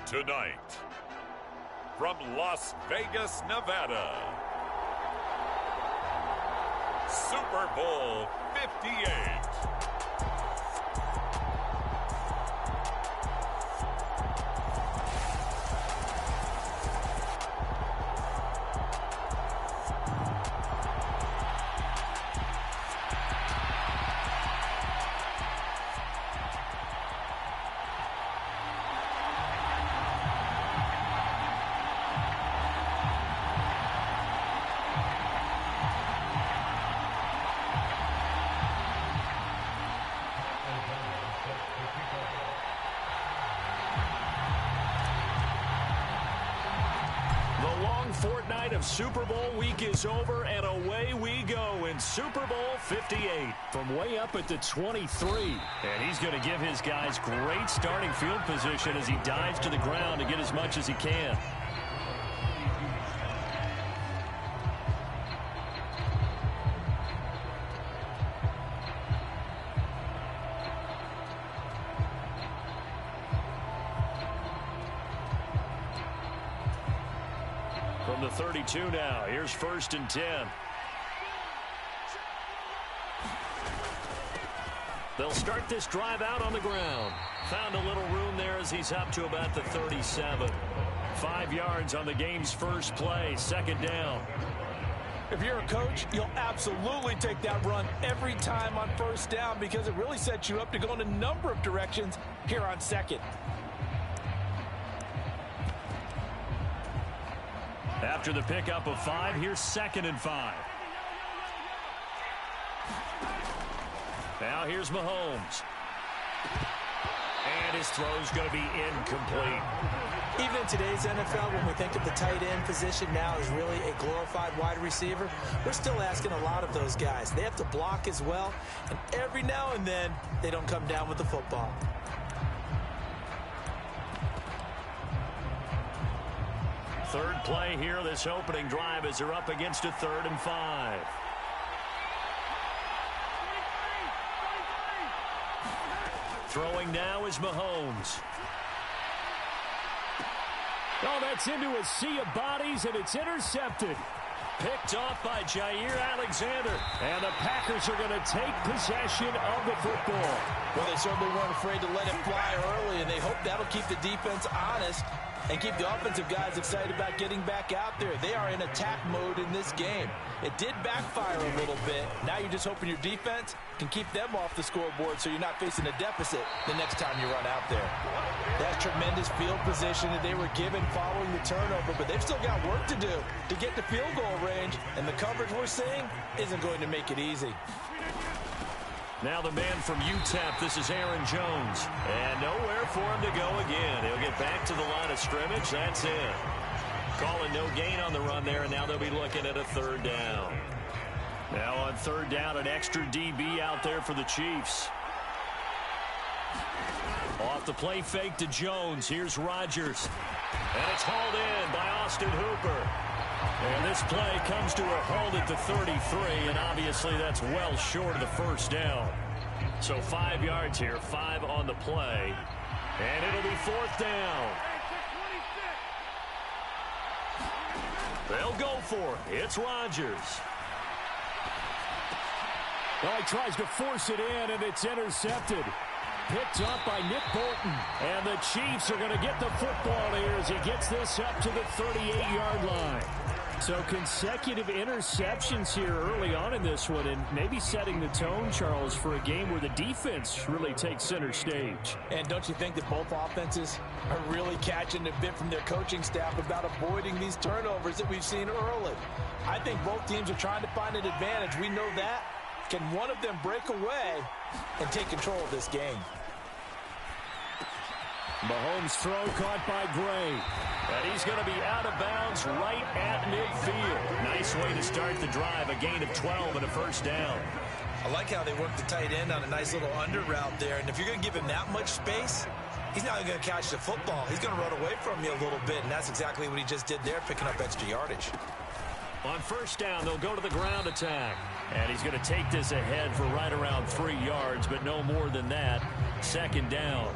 Tonight, from Las Vegas, Nevada, Super Bowl 58. Fortnight of Super Bowl week is over, and away we go in Super Bowl 58 from way up at the 23. And he's going to give his guys great starting field position as he dives to the ground to get as much as he can. From the 32 now, here's 1st and 10. They'll start this drive out on the ground. Found a little room there as he's up to about the 37. 5 yards on the game's first play, 2nd down. If you're a coach, you'll absolutely take that run every time on 1st down because it really sets you up to go in a number of directions here on 2nd. After the pickup of 5, here's 2nd and 5. Now here's Mahomes. And his throw's going to be incomplete. Even in today's NFL, when we think of the tight end position now as really a glorified wide receiver, we're still asking a lot of those guys. They have to block as well, and every now and then, they don't come down with the football. Third play here, this opening drive as they're up against a 3rd and 5. Throwing now is Mahomes. Oh, that's into a sea of bodies, and it's intercepted. Picked off by Jair Alexander. And the Packers are going to take possession of the football. Well, they certainly weren't afraid to let it fly early, and they hope that'll keep the defense honest and keep the offensive guys excited about getting back out there. They are in attack mode in this game. It did backfire a little bit. Now you're just hoping your defense can keep them off the scoreboard so you're not facing a deficit the next time you run out there. That's tremendous field position that they were given following the turnover, but they've still got work to do to get to field goal range, and the coverage we're seeing isn't going to make it easy. Now the man from UTEP, this is Aaron Jones. And nowhere for him to go again. He'll get back to the line of scrimmage. That's it. Calling no gain on the run there, and now they'll be looking at a 3rd down. Now on 3rd down, an extra DB out there for the Chiefs. Off the play fake to Jones. Here's Rodgers. And it's hauled in by Austin Hooper. And this play comes to a halt at the 33, and obviously that's well short of the 1st down. So 5 yards here, 5 on the play, and it'll be 4th down. They'll go for it. It's Rodgers. Well, he tries to force it in, and it's intercepted. Picked up by Nick Bolton. And the Chiefs are going to get the football here as he gets this up to the 38-yard line. So consecutive interceptions here early on in this one, and maybe setting the tone, Charles, for a game where the defense really takes center stage. And don't you think that both offenses are really catching a bit from their coaching staff about avoiding these turnovers that we've seen early? I think both teams are trying to find an advantage. We know that. Can one of them break away and take control of this game? Mahomes' throw caught by Gray. And he's going to be out of bounds right at midfield. Nice way to start the drive. A gain of 12 and a 1st down. I like how they work the tight end on a nice little under route there. And if you're going to give him that much space, he's not going to catch the football. He's going to run away from you a little bit. And that's exactly what he just did there, picking up extra yardage. On 1st down, they'll go to the ground attack. And he's going to take this ahead for right around 3 yards, but no more than that. Second down.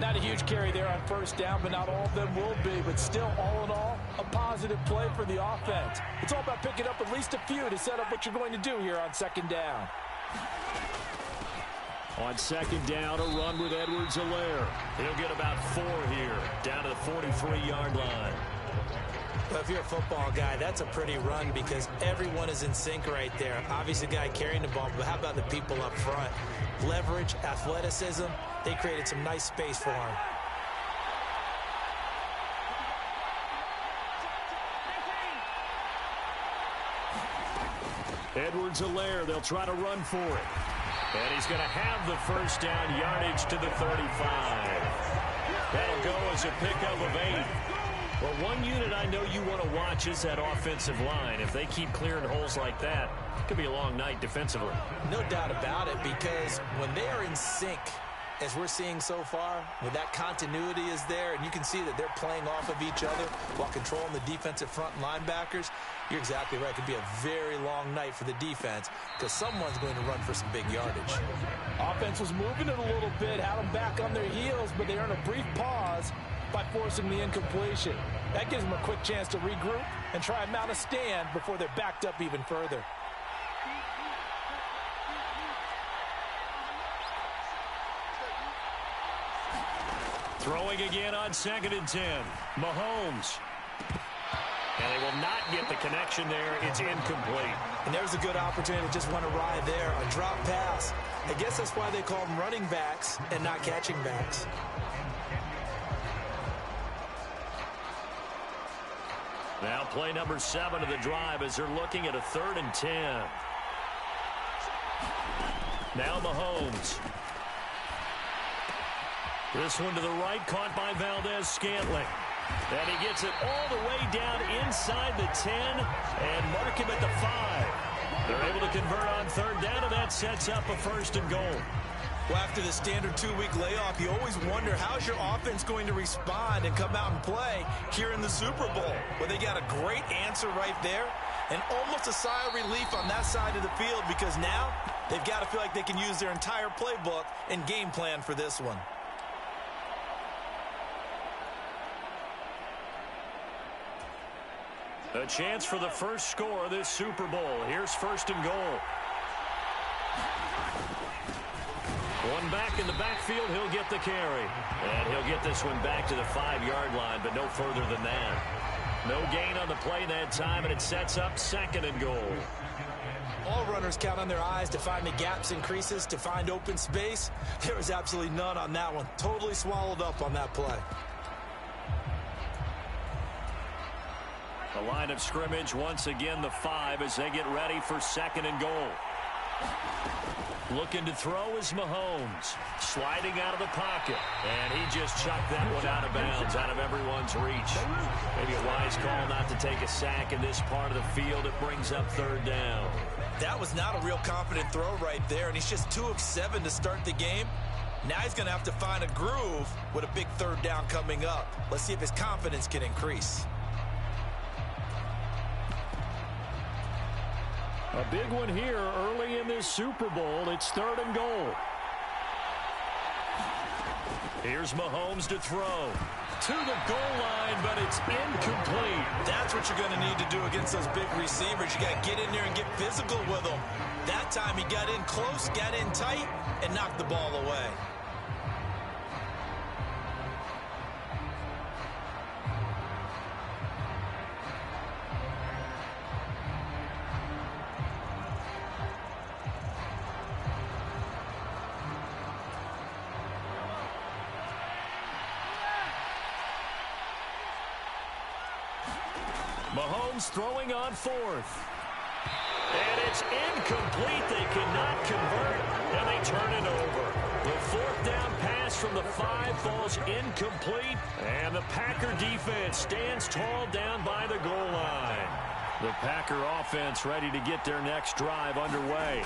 Not a huge carry there on first down, but not all of them will be. But still, all in all, a positive play for the offense. It's all about picking up at least a few to set up what you're going to do here on second down. On second down, a run with Edwards-Helaire. He'll get about 4 here, down to the 43-yard line. Well, if you're a football guy, that's a pretty run because everyone is in sync right there. Obviously, the guy carrying the ball, but how about the people up front? Leverage, athleticism, they created some nice space for him. Edwards-Helaire, they'll try to run for it. And he's going to have the first down, yardage to the 35. That'll go as a pickup of 8. Well, one unit I know you want to watch is that offensive line. If they keep clearing holes like that, it could be a long night defensively. No doubt about it, because when they are in sync, as we're seeing so far, when that continuity is there, and you can see that they're playing off of each other while controlling the defensive front linebackers, you're exactly right. It could be a very long night for the defense because someone's going to run for some big yardage. Offense was moving it a little bit, had them back on their heels, but they earned a brief pause by forcing the incompletion. That gives them a quick chance to regroup and try and mount a stand before they're backed up even further. Throwing again on 2nd and 10. Mahomes. And they will not get the connection there. It's incomplete. And there's a good opportunity to just want to ride there. A drop pass. I guess that's why they call them running backs and not catching backs. Now play number 7 of the drive as they're looking at a 3rd and 10. Now Mahomes. This one to the right, caught by Valdez-Scantling. And he gets it all the way down inside the 10 and mark him at the 5. They're able to convert on 3rd down, and that sets up a 1st and goal. Well, after the standard 2-week layoff, you always wonder how's your offense going to respond and come out and play here in the Super Bowl. Well, they got a great answer right there and almost a sigh of relief on that side of the field because now they've got to feel like they can use their entire playbook and game plan for this one. A chance for the first score of this Super Bowl. Here's 1st and goal. One back in the backfield, he'll get the carry. And he'll get this one back to the 5-yard line, but no further than that. No gain on the play that time, and it sets up 2nd and goal. All runners count on their eyes to find the gaps and creases, to find open space. There was absolutely none on that one. Totally swallowed up on that play. The line of scrimmage, once again, the 5 as they get ready for 2nd and goal. Looking to throw is Mahomes. Sliding out of the pocket. And he just chucked that one out of bounds, out of everyone's reach. Maybe a wise call not to take a sack in this part of the field. It brings up 3rd down. That was not a real confident throw right there, and he's just 2 of 7 to start the game. Now he's going to have to find a groove with a big 3rd down coming up. Let's see if his confidence can increase. A big one here early in this Super Bowl. It's 3rd and goal. Here's Mahomes to throw. To the goal line, but it's incomplete. That's what you're going to need to do against those big receivers. You got to get in there and get physical with them. That time he got in close, got in tight, and knocked the ball away. Mahomes throwing on 4th. And it's incomplete. They cannot convert, and they turn it over. The 4th down pass from the 5 falls incomplete, and the Packer defense stands tall down by the goal line. The Packer offense ready to get their next drive underway.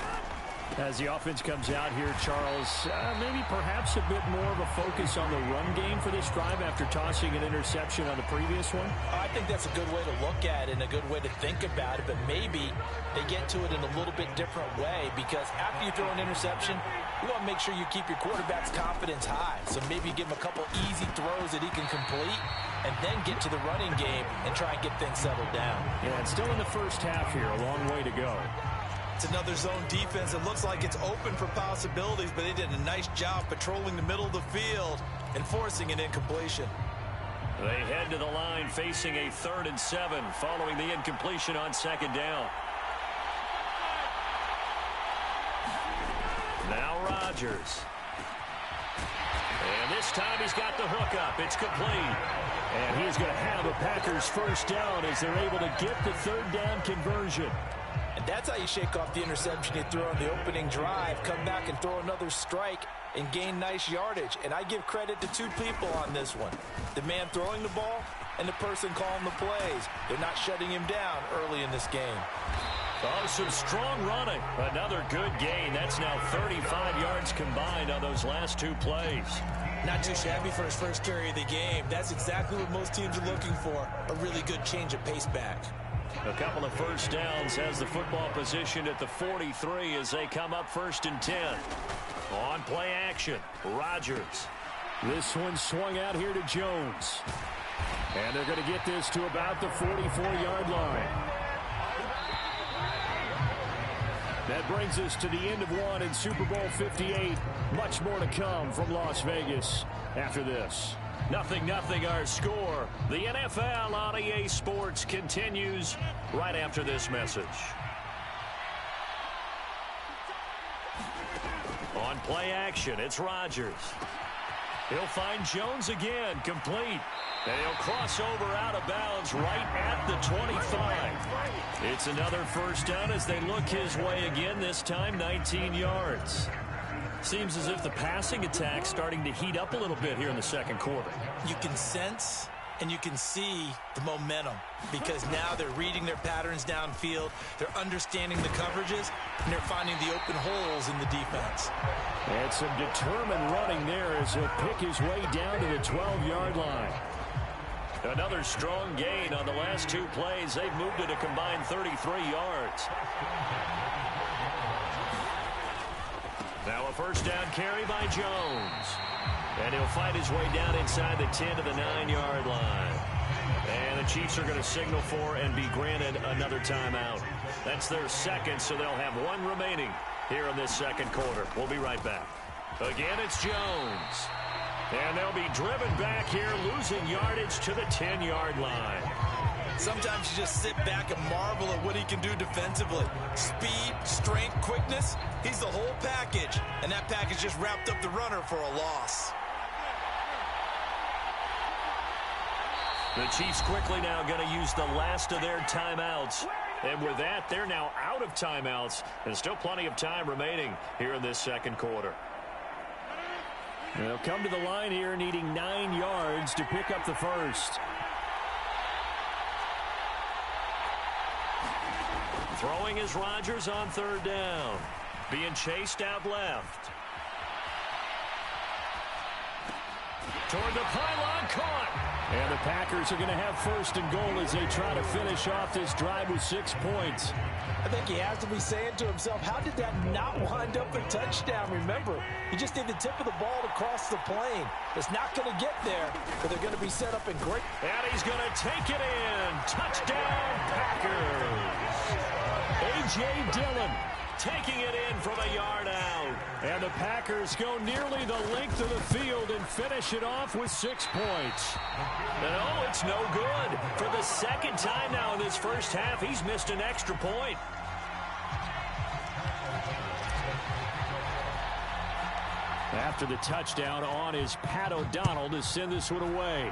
As the offense comes out here, Charles, maybe perhaps a bit more of a focus on the run game for this drive after tossing an interception on the previous one? I think that's a good way to look at it and a good way to think about it, but maybe they get to it in a little bit different way, because after you throw an interception, you want to make sure you keep your quarterback's confidence high. So maybe you give him a couple easy throws that he can complete and then get to the running game and try and get things settled down. Yeah, it's still in the first half here, a long way to go. It's another zone defense. It looks like it's open for possibilities, but they did a nice job patrolling the middle of the field and forcing an incompletion. They head to the line facing a 3rd and 7 following the incompletion on 2nd down. Now Rodgers. And this time he's got the hook up. It's complete. And he's going to have a Packers first down as they're able to get the 3rd down conversion. And that's how you shake off the interception you threw on the opening drive. Come back and throw another strike and gain nice yardage. And I give credit to two people on this one. The man throwing the ball and the person calling the plays. They're not shutting him down early in this game. Oh, some strong running. Another good gain. That's now 35 yards combined on those last 2 plays. Not too shabby for his first carry of the game. That's exactly what most teams are looking for. A really good change of pace back. A couple of first downs has the football positioned at the 43 as they come up 1st and 10. On play action, Rodgers. This one swung out here to Jones. And they're going to get this to about the 44-yard line. That brings us to the end of one in Super Bowl 58. Much more to come from Las Vegas after this. 0-0 our score. The NFL on EA Sports continues right after this message. On play action, it's Rodgers. He'll find Jones again, complete. And he'll cross over out of bounds right at the 25. It's another first down as they look his way again, this time 19 yards. Seems as if the passing attack's starting to heat up a little bit here in the second quarter. You can sense and you can see the momentum because now they're reading their patterns downfield, they're understanding the coverages, and they're finding the open holes in the defense. And some determined running there as he'll pick his way down to the 12-yard line. Another strong gain on the last 2 plays. They've moved it a combined 33 yards. Now a first down carry by Jones. And he'll fight his way down inside the 10 to the 9-yard line. And the Chiefs are going to signal for and be granted another timeout. That's their second, so they'll have 1 remaining here in this second quarter. We'll be right back. Again, it's Jones. And they'll be driven back here, losing yardage to the 10-yard line. Sometimes you just sit back and marvel at what he can do defensively. Speed, strength, quickness, he's the whole package. And that package just wrapped up the runner for a loss. The Chiefs quickly now going to use the last of their timeouts. And with that, they're now out of timeouts. And still plenty of time remaining here in this second quarter. They'll come to the line here needing 9 yards to pick up the first. Throwing is Rodgers on 3rd down. Being chased out left. Toward the pylon, caught. And the Packers are going to have 1st and goal as they try to finish off this drive with 6 points. I think he has to be saying to himself, how did that not wind up a touchdown? Remember, you just need the tip of the ball to cross the plane. It's not going to get there, but they're going to be set up in great. And he's going to take it in. Touchdown, Packers. A.J. Dillon taking it in from a yard out. And the Packers go nearly the length of the field and finish it off with 6 points. And oh, it's no good. For the second time now in this first half, he's missed an extra point. After the touchdown on is Pat O'Donnell to send this one away.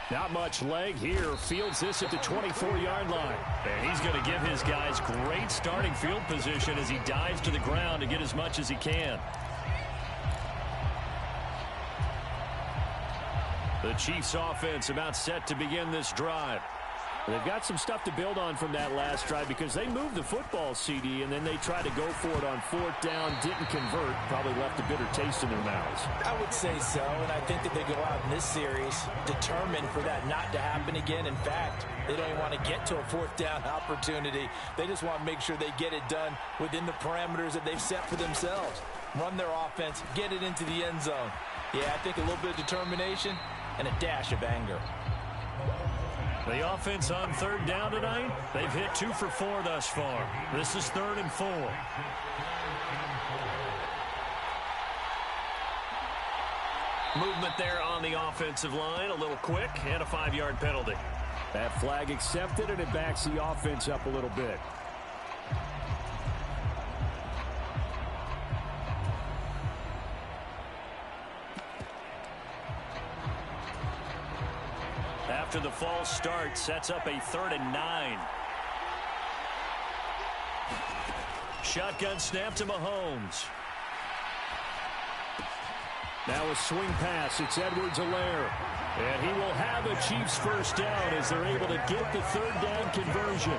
Not much leg here. Fields this at the 24-yard line. And he's going to give his guys great starting field position as he dives to the ground to get as much as he can. The Chiefs offense about set to begin this drive. They've got some stuff to build on from that last drive because they moved the football, CD, and then they tried to go for it on 4th down, didn't convert, probably left a bitter taste in their mouths. I would say so, and I think that they go out in this series determined for that not to happen again. In fact, they don't even want to get to a 4th down opportunity. They just want to make sure they get it done within the parameters that they've set for themselves. Run their offense, get it into the end zone. Yeah, I think a little bit of determination and a dash of anger. The offense on 3rd down tonight, they've hit 2 for 4 thus far. This is 3rd and 4. Movement there on the offensive line, a little quick, and a 5-yard penalty. That flag accepted, and it backs the offense up a little bit. After the false start, sets up a 3rd and 9. Shotgun snap to Mahomes. Now a swing pass. It's Edwards-Helaire. And he will have a Chiefs first down as they're able to get the 3rd down conversion.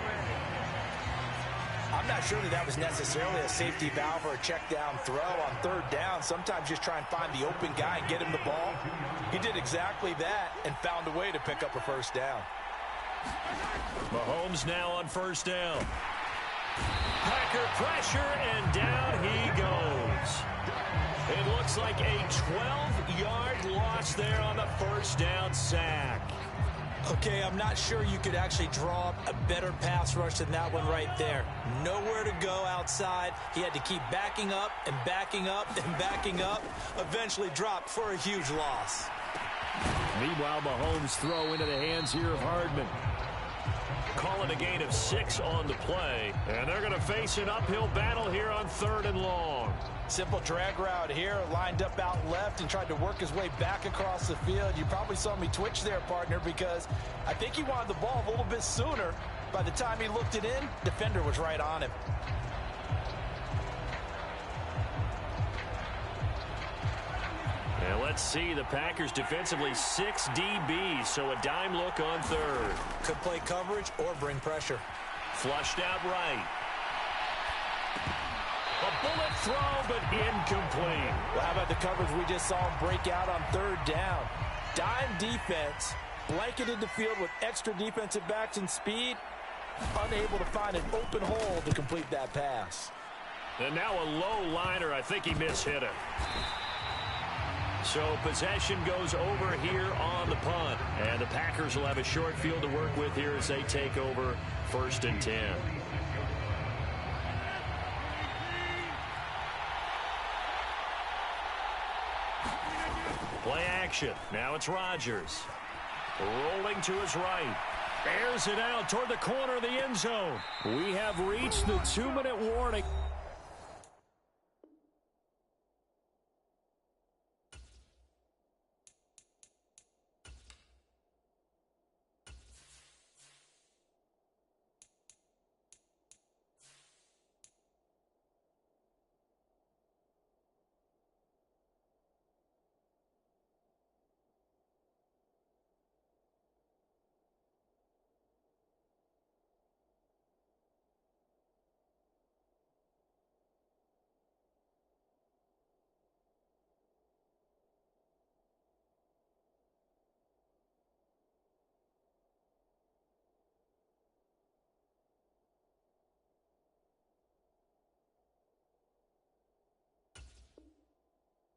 I'm not sure that was necessarily a safety valve or a check down throw on 3rd down. Sometimes just try and find the open guy and get him the ball. He did exactly that and found a way to pick up a first down. Mahomes now on 1st down. Packer pressure, and down he goes. It looks like a 12-yard loss there on the 1st down sack. Okay, I'm not sure you could actually draw up a better pass rush than that one right there. Nowhere to go outside. He had to keep backing up and backing up and backing up. Eventually dropped for a huge loss. Meanwhile, Mahomes' throw into the hands here of Hardman. Call it a gain of 6 on the play. And they're going to face an uphill battle here on 3rd and long. Simple drag route here, lined up out left and tried to work his way back across the field. You probably saw me twitch there, partner, because I think he wanted the ball a little bit sooner. By the time he looked it in, defender was right on him. And let's see, the Packers defensively 6 DBs, so a dime look on 3rd. Could play coverage or bring pressure. Flushed out right. A bullet throw, but incomplete. Well, how about the coverage we just saw him break out on 3rd down? Dime defense, blanketed the field with extra defensive backs and speed, unable to find an open hole to complete that pass. And now a low liner. I think he mishit it. So possession goes over here on the punt. And the Packers will have a short field to work with here as they take over 1st and 10. Play action. Now it's Rodgers. Rolling to his right. Airs it out toward the corner of the end zone. We have reached the 2-minute warning.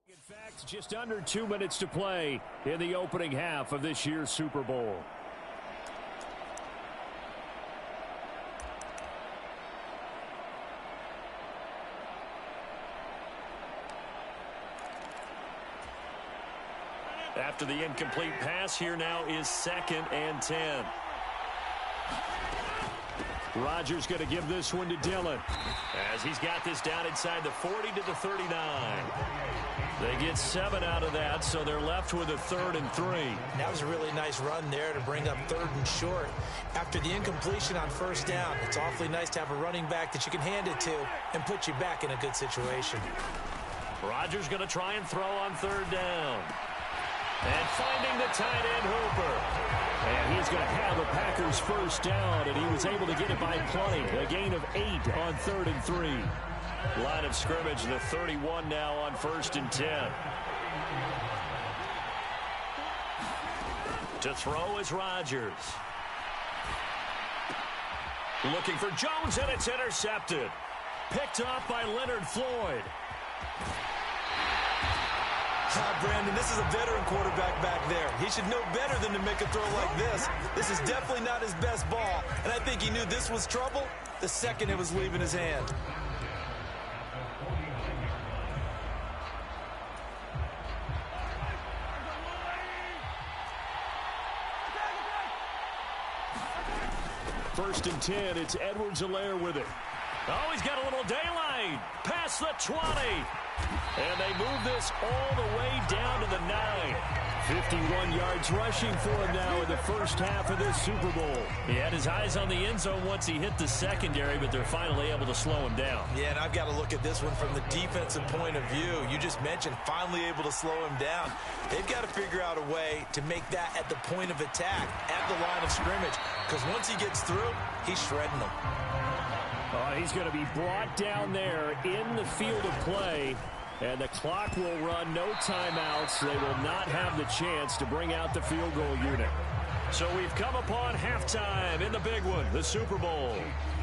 In fact, just under 2 minutes to play in the opening half of this year's Super Bowl. After the incomplete pass, here now is 2nd and 10. Rodgers going to give this one to Dillon as he's got this down inside the 40 to the 39. They get 7 out of that, so they're left with a 3rd and 3. That was a really nice run there to bring up 3rd and short. After the incompletion on 1st down, it's awfully nice to have a running back that you can hand it to and put you back in a good situation. Rodgers going to try and throw on 3rd down. And finding the tight end Hooper. And he's going to have the Packers first down, and he was able to get it by plenty. A gain of 8 on 3rd and 3. Line of scrimmage, the 31 now on 1st and 10. To throw is Rodgers. Looking for Jones, and it's intercepted. Picked off by Leonard Floyd. Brandon, this is a veteran quarterback back there. He should know better than to make a throw like this. This is definitely not his best ball, and I think he knew this was trouble the second it was leaving his hand. First and 10, it's Edwards-Helaire with it. Oh, he's got a little daylight. Past the 20. And they move this all the way down to the 9. 51 yards rushing for him now in the first half of this Super Bowl. He had his eyes on the end zone once he hit the secondary, but they're finally able to slow him down. Yeah, and I've got to look at this one from the defensive point of view. You just mentioned finally able to slow him down. They've got to figure out a way to make that at the point of attack, at the line of scrimmage, because once he gets through, he's shredding them. He's going to be brought down there in the field of play, and the clock will run, no timeouts. They will not have the chance to bring out the field goal unit. So we've come upon halftime in the big one, the Super Bowl.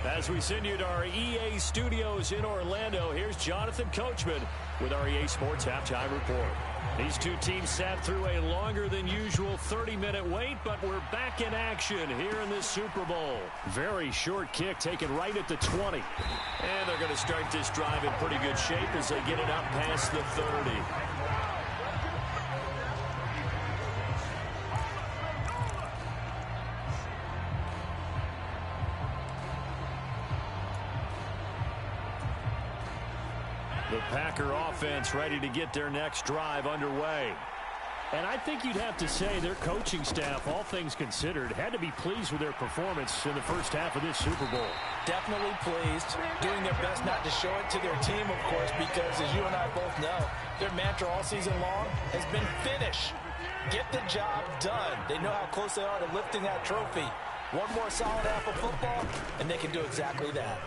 As we send you to our EA studios in Orlando, here's Jonathan Coachman with our EA Sports Halftime Report. These two teams sat through a longer than usual 30-minute wait, but we're back in action here in this Super Bowl. Very short kick taken right at the 20. And they're going to start this drive in pretty good shape as they get it up past the 30. The Packer offense ready to get their next drive underway. And I think you'd have to say their coaching staff, all things considered, had to be pleased with their performance in the first half of this Super Bowl. Definitely pleased, doing their best not to show it to their team, of course, because as you and I both know, their mantra all season long has been finish. Get the job done. They know how close they are to lifting that trophy. One more solid half of football, and they can do exactly that.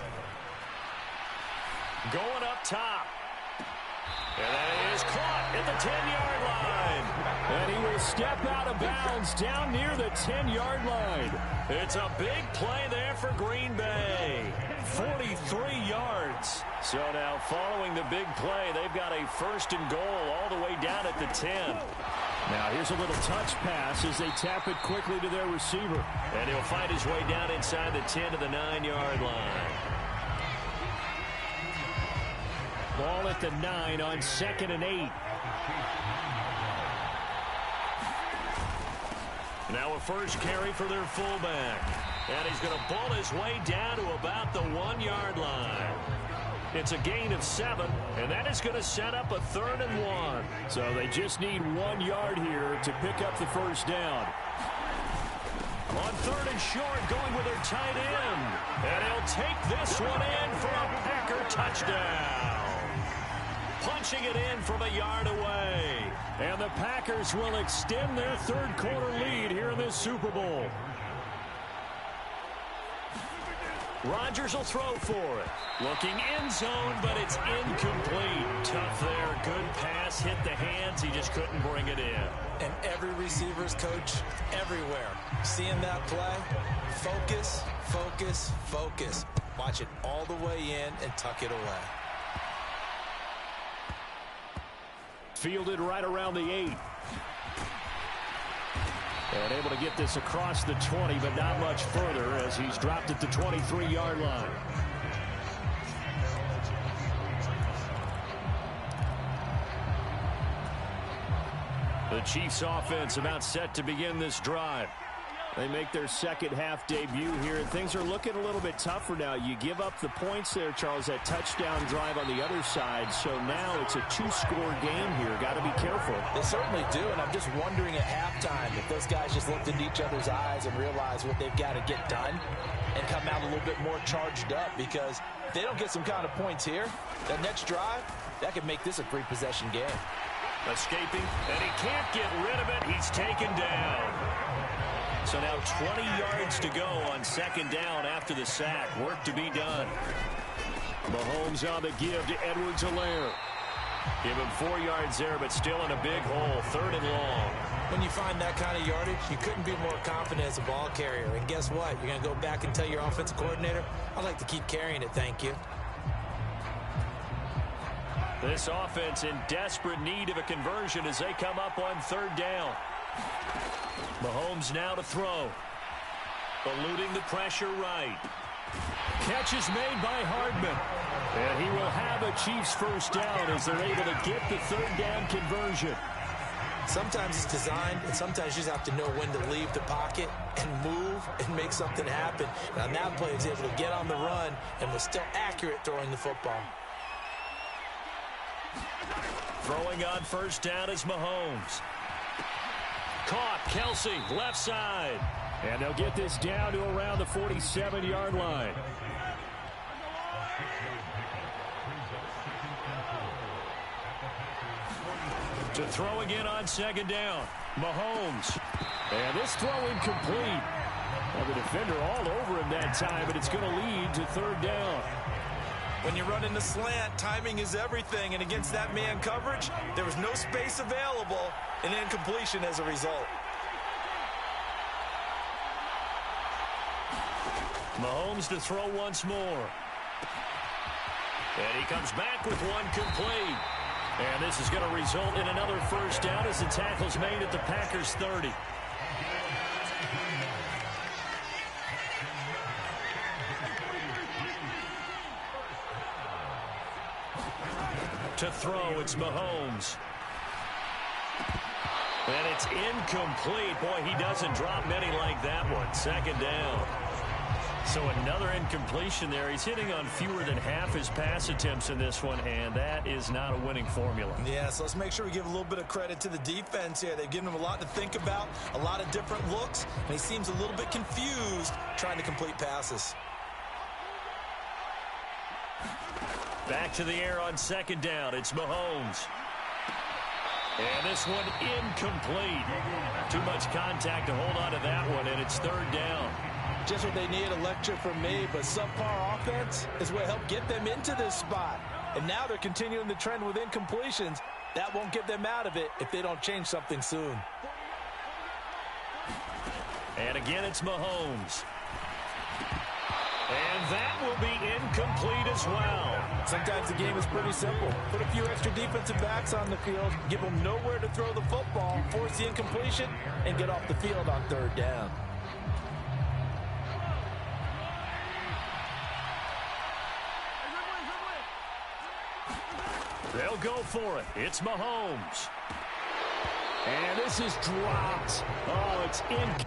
Going up top. And that is caught at the 10-yard line. And he will step out of bounds down near the 10-yard line. It's a big play there for Green Bay. 43 yards. So now following the big play, they've got a 1st and goal all the way down at the 10. Now here's a little touch pass as they tap it quickly to their receiver. And he'll find his way down inside the 10 to the 9-yard line. Ball at the 9 on 2nd and 8. Now a first carry for their fullback. And he's going to ball his way down to about the 1-yard line. It's a gain of 7, and that is going to set up a 3rd and 1. So they just need 1 yard here to pick up the first down. On 3rd and short, going with their tight end. And he'll take this one in for a Packer touchdown. Punching it in from a yard away. And the Packers will extend their 3rd quarter lead here in this Super Bowl. Rodgers will throw for it. Looking end zone, but it's incomplete. Tough there. Good pass. Hit the hands. He just couldn't bring it in. And every receiver's coach everywhere. Seeing that play, focus, focus, focus. Watch it all the way in and tuck it away. Fielded right around the 8. And able to get this across the 20, but not much further as he's dropped at the 23-yard line. The Chiefs offense about set to begin this drive. They make their second half debut here, and things are looking a little bit tougher now. You give up the points there, Charles, that touchdown drive on the other side. So now it's a 2-score game here. Got to be careful. They certainly do, and I'm just wondering at halftime if those guys just looked into each other's eyes and realized what they've got to get done and come out a little bit more charged up, because if they don't get some kind of points here, that next drive, that could make this a 3-possession game. Escaping, and he can't get rid of it. He's taken down. So now 20 yards to go on second down after the sack. Work to be done. Mahomes on the give to Edwards-Helaire. Give him 4 yards there, but still in a big hole. 3rd and long. When you find that kind of yardage, you couldn't be more confident as a ball carrier. And guess what? You're going to go back and tell your offensive coordinator, I'd like to keep carrying it, thank you. This offense in desperate need of a conversion as they come up on 3rd down. Mahomes now to throw. Eluding the pressure right. Catch is made by Hardman. And he will have a Chiefs first down as they're able to get the 3rd down conversion. Sometimes it's designed, and sometimes you just have to know when to leave the pocket and move and make something happen. And on that play, he was able to get on the run and was still accurate throwing the football. Throwing on first down is Mahomes. Caught, Kelsey, left side. And they'll get this down to around the 47-yard line. To throw again on second down. Mahomes. And this throw incomplete. Well, the defender all over him that time, but it's going to lead to 3rd down. When you run in the slant, timing is everything, and against that man coverage, there was no space available, and incompletion as a result. Mahomes to throw once more. And he comes back with one complete. And this is going to result in another first down as the tackle's made at the Packers' 30. To throw, it's Mahomes. And it's incomplete. Boy, he doesn't drop many like that one. 2nd down. So another incompletion there. He's hitting on fewer than half his pass attempts in this one, and that is not a winning formula. Yeah, so let's make sure we give a little bit of credit to the defense here. They've given him a lot to think about, a lot of different looks, and he seems a little bit confused trying to complete passes. Back to the air on 2nd down. It's Mahomes. And this one incomplete. Too much contact to hold on to that one, and it's 3rd down. Just what they need, a lecture from me, but subpar offense is what helped get them into this spot. And now they're continuing the trend with incompletions. That won't get them out of it if they don't change something soon. And again, it's Mahomes. And that will be incomplete as well. Sometimes the game is pretty simple. Put a few extra defensive backs on the field, give them nowhere to throw the football, force the incompletion, and get off the field on 3rd down. They'll go for it. It's Mahomes. And this is dropped. Oh, it's in.